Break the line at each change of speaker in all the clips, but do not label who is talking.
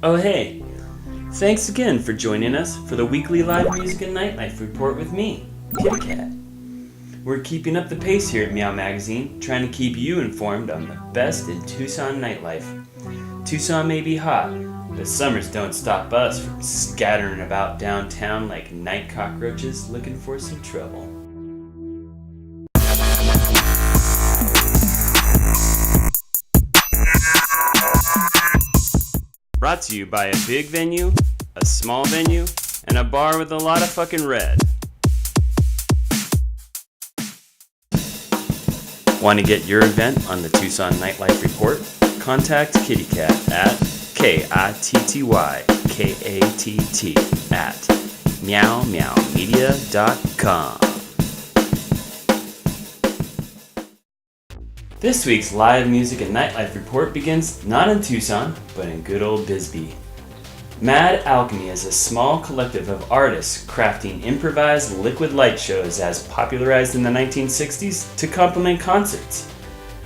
Oh hey, thanks again for joining us for the weekly live music and nightlife report with me, Katt. We're keeping up the pace here at MEOW Magazine, trying to keep you informed on the best in Tucson nightlife. Tucson may be hot, but summers don't stop us from scattering about downtown like night cockroaches looking for some trouble. Brought to you by a big venue, a small venue, and a bar with a lot of fucking red. Want to get your event on the Tucson Nightlife Report? Contact Kitty Katt at KITTYKATT at meowmeowmedia.com. This week's live music and nightlife report begins not in Tucson, but in good old Bisbee. Mad Alchemy is a small collective of artists crafting improvised liquid light shows as popularized in the 1960s to complement concerts.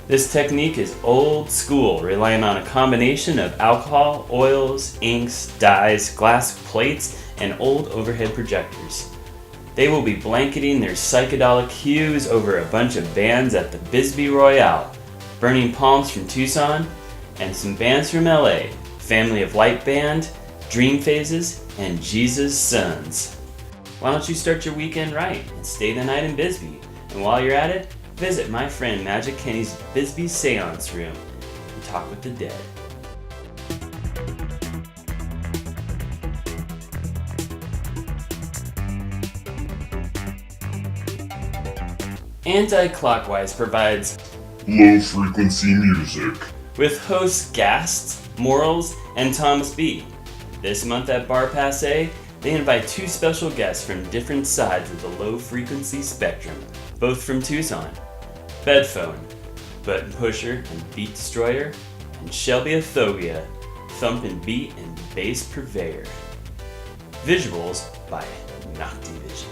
This technique is old school, relying on a combination of alcohol, oils, inks, dyes, glass plates, and old overhead projectors. They will be blanketing their psychedelic hues over a bunch of bands at the Bisbee Royale, Burning Palms from Tucson, and some bands from LA, Family of Light Band, Dream Phases, and Jesus Sons. Why don't you start your weekend right and stay the night in Bisbee? And while you're at it, visit my friend Magic Kenny's Bisbee Seance Room and talk with the dead. Anti-Clockwise provides
low-frequency music
with hosts Gast, Morals, and Thomas B. This month at Bar Passe, they invite two special guests from different sides of the low-frequency spectrum, both from Tucson. Bedphone, Button Pusher and Beat Destroyer, and Shelby Athogia, Thumpin' Beat and Bass Purveyor. Visuals by Noctivision.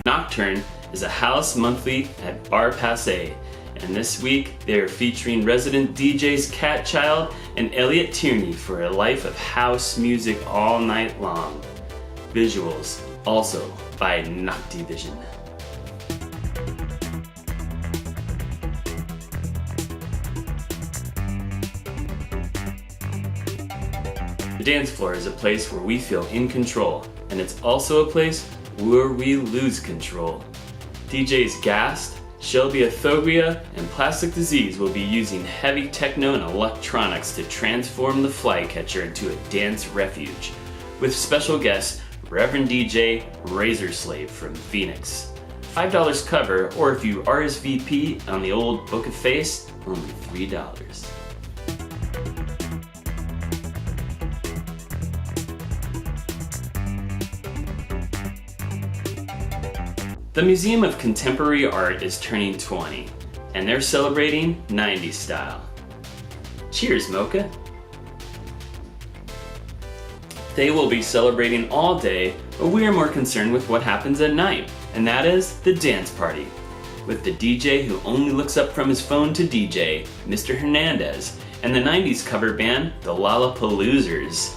Nocturne is a house monthly at Bar Passe, and this week they are featuring resident DJs Katt Child and Elliot Tierney for a life of house music all night long. Visuals also by Noctivision. The dance floor is a place where we feel in control, and it's also a place where we lose control. DJs Gast, Shelby Athogia, and Plastic Disease will be using heavy techno and electronics to transform the flycatcher into a dance refuge, with special guest Reverend DJ Razorslave from Phoenix. $5 cover, or if you RSVP on the old Book of Face, only $3. The Museum of Contemporary Art is turning 20, and they're celebrating 90s style. Cheers, Mocha! They will be celebrating all day, but we are more concerned with what happens at night, and that is the dance party, with the DJ who only looks up from his phone to DJ, Mr. Hernandez, and the 90s cover band, the Lollapaloozers.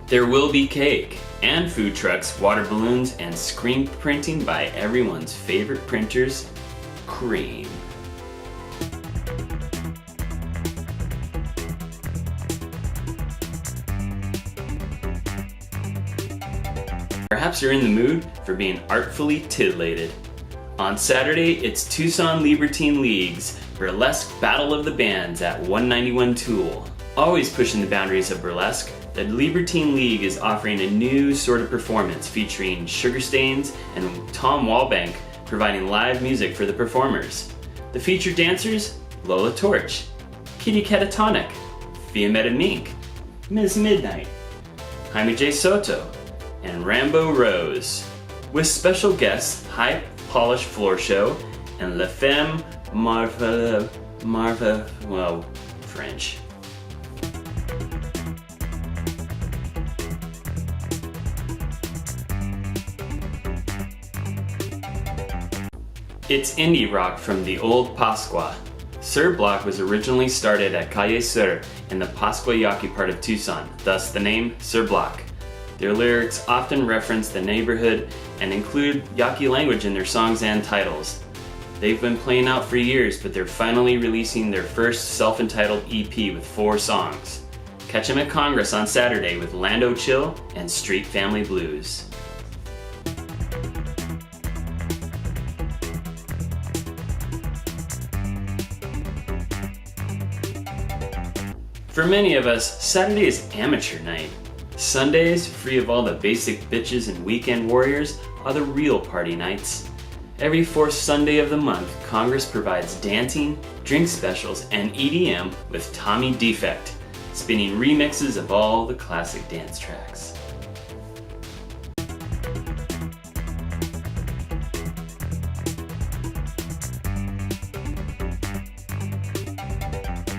There will be cake, and food trucks, water balloons, and screen printing by everyone's favorite printers, Cream. Perhaps you're in the mood for being artfully titillated. On Saturday, it's Tucson Libertine League's Burlesque Battle of the Bands at 191 Tool. Always pushing the boundaries of burlesque, the Libertine League is offering a new sort of performance featuring Sugar Stains and Tom Walbank providing live music for the performers. The featured dancers, Lola Torch, Kitty Catatonic, Fiametta Mink, Ms. Midnight, Jaime J. Soto, and Rambo Rose, with special guests High Polish Floor Show and La Femme Marva, French. It's indie rock from the old Pascua. Sur Block was originally started at Calle Sur in the Pascua Yaqui part of Tucson, thus the name Sur Block. Their lyrics often reference the neighborhood and include Yaqui language in their songs and titles. They've been playing out for years, but they're finally releasing their first self-entitled EP with 4 songs. Catch them at Congress on Saturday with Lando Chill and Street Family Blues. For many of us, Saturday is amateur night. Sundays, free of all the basic bitches and weekend warriors, are the real party nights. Every 4th Sunday of the month, Congress provides dancing, drink specials, and EDM with Tommy Defect, spinning remixes of all the classic dance tracks.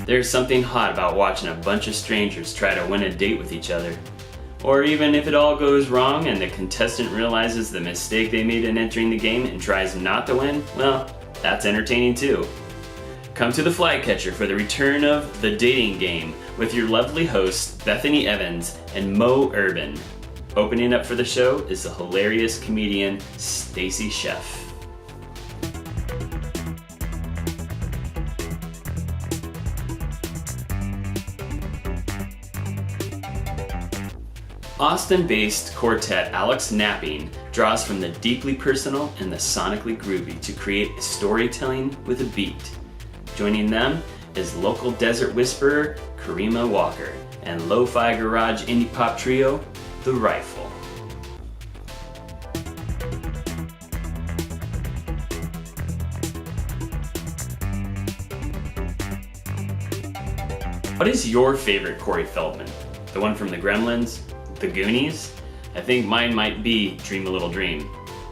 There's something hot about watching a bunch of strangers try to win a date with each other. Or even if it all goes wrong and the contestant realizes the mistake they made in entering the game and tries not to win, well, that's entertaining too. Come to the Flycatcher for the return of The Dating Game with your lovely hosts Bethany Evans and Mo Urban. Opening up for the show is the hilarious comedian Stacy Sheff. Austin-based quartet Alex Napping draws from the deeply personal and the sonically groovy to create storytelling with a beat. Joining them is local desert whisperer Karima Walker and lo-fi garage indie pop trio The Rifle. What is your favorite Corey Feldman? The one from the Gremlins? The Goonies? I think mine might be Dream a Little Dream.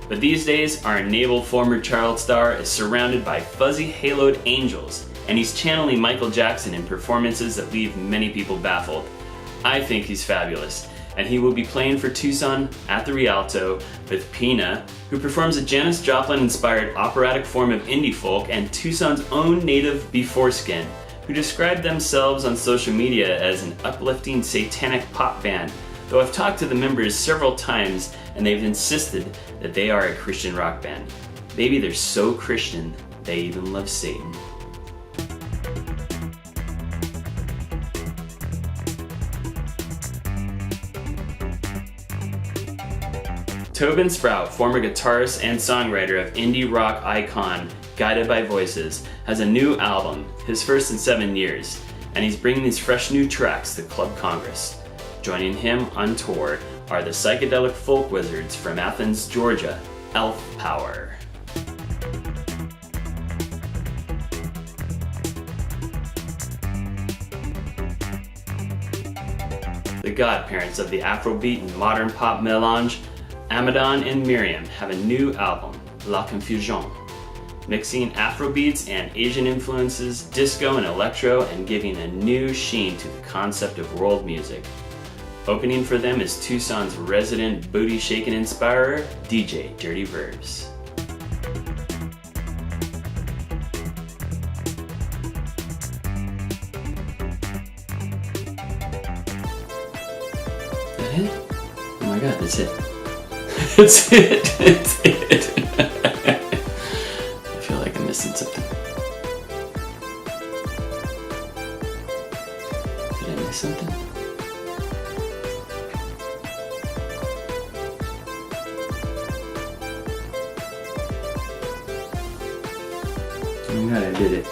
But these days, our enabled former child star is surrounded by fuzzy haloed angels, and he's channeling Michael Jackson in performances that leave many people baffled. I think he's fabulous, and he will be playing for Tucson at the Rialto with Pina, who performs a Janis Joplin-inspired operatic form of indie folk, and Tucson's own native Beforeskin, who described themselves on social media as an uplifting satanic pop band, though I've talked to the members several times and they've insisted that they are a Christian rock band. Maybe they're so Christian they even love Satan. Tobin Sprout, former guitarist and songwriter of indie rock icon Guided by Voices, has a new album, his first in 7 years, and he's bringing these fresh new tracks to Club Congress. Joining him on tour are the psychedelic folk wizards from Athens, Georgia, Elf Power. The godparents of the Afrobeat and modern pop melange, Amadon and Miriam, have a new album, La Confusion, mixing Afrobeats and Asian influences, disco and electro, and giving a new sheen to the concept of world music. Opening for them is Tucson's resident booty-shaking inspirer, DJ Dirty Verbs. Is that it? Oh my god, that's it. That's it. That's it. I feel like I'm missing something. Did I miss something? Oh my god, I did it.